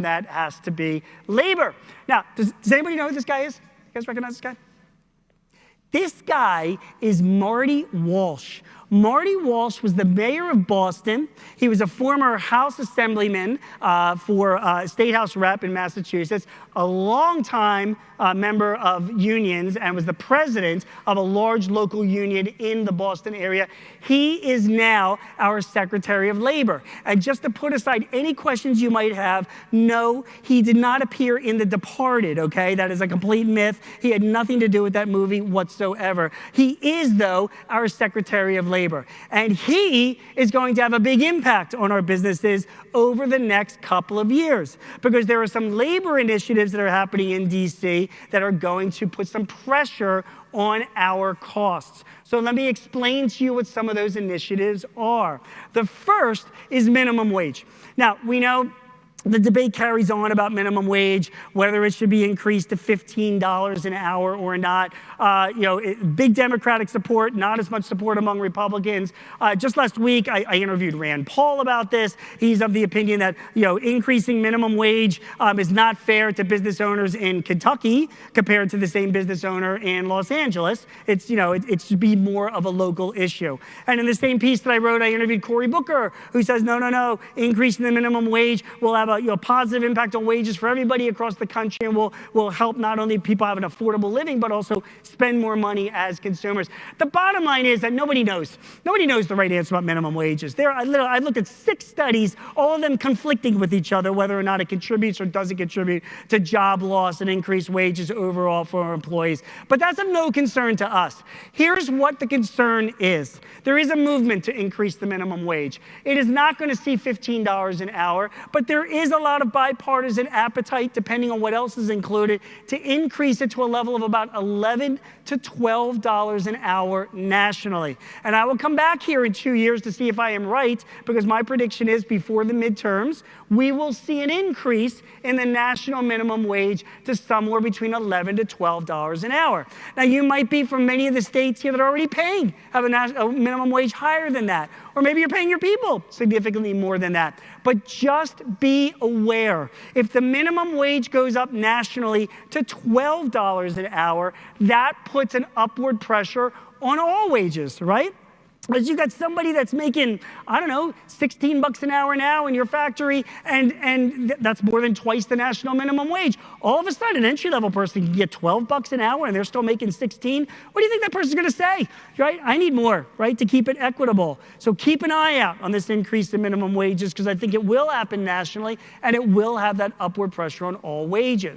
that has to be labor. Now, does anybody know who this guy is? You guys recognize this guy? This guy is Marty Walsh. Marty Walsh was the mayor of Boston. He was a former House Assemblyman for State House Rep in Massachusetts, a longtime member of unions, and was the president of a large local union in the Boston area. He is now our Secretary of Labor. And just to put aside any questions you might have, no, he did not appear in The Departed, okay? That is a complete myth. He had nothing to do with that movie whatsoever. He is, though, our Secretary of Labor. And he is going to have a big impact on our businesses over the next couple of years, because there are some labor initiatives that are happening in DC that are going to put some pressure on our costs. So let me explain to you what some of those initiatives are. The first is minimum wage. Now, we know the debate carries on about minimum wage, whether it should be increased to $15 an hour or not. Big Democratic support, not as much support among Republicans. Just last week, I interviewed Rand Paul about this. He's of the opinion that increasing minimum wage is not fair to business owners in Kentucky compared to the same business owner in Los Angeles. It's it should be more of a local issue. And in the same piece that I wrote, I interviewed Cory Booker, who says no, increasing the minimum wage will have a positive impact on wages for everybody across the country, and will help not only people have an affordable living, but also spend more money as consumers. The bottom line is that nobody knows. Nobody knows the right answer about minimum wages. I looked at 6 studies, all of them conflicting with each other, whether or not it contributes or doesn't contribute to job loss and increased wages overall for our employees. But that's of no concern to us. Here's what the concern is. There is a movement to increase the minimum wage. It is not going to see $15 an hour, but there is a lot of bipartisan appetite, depending on what else is included, to increase it to a level of about $11 to $12 an hour nationally. And I will come back here in 2 years to see if I am right, because my prediction is before the midterms, we will see an increase in the national minimum wage to somewhere between $11 to $12 an hour. Now, you might be from many of the states here that are already paying, have a minimum wage higher than that. Or maybe you're paying your people significantly more than that. But just be aware, if the minimum wage goes up nationally to $12 an hour, that puts an upward pressure on all wages, right? Because you got somebody that's making, I don't know, 16 bucks an hour now in your factory, and that's more than twice the national minimum wage. All of a sudden, an entry-level person can get 12 bucks an hour and they're still making 16. What do you think that person's going to say? Right? I need more, right, to keep it equitable. So keep an eye out on this increase in minimum wages, because I think it will happen nationally, and it will have that upward pressure on all wages.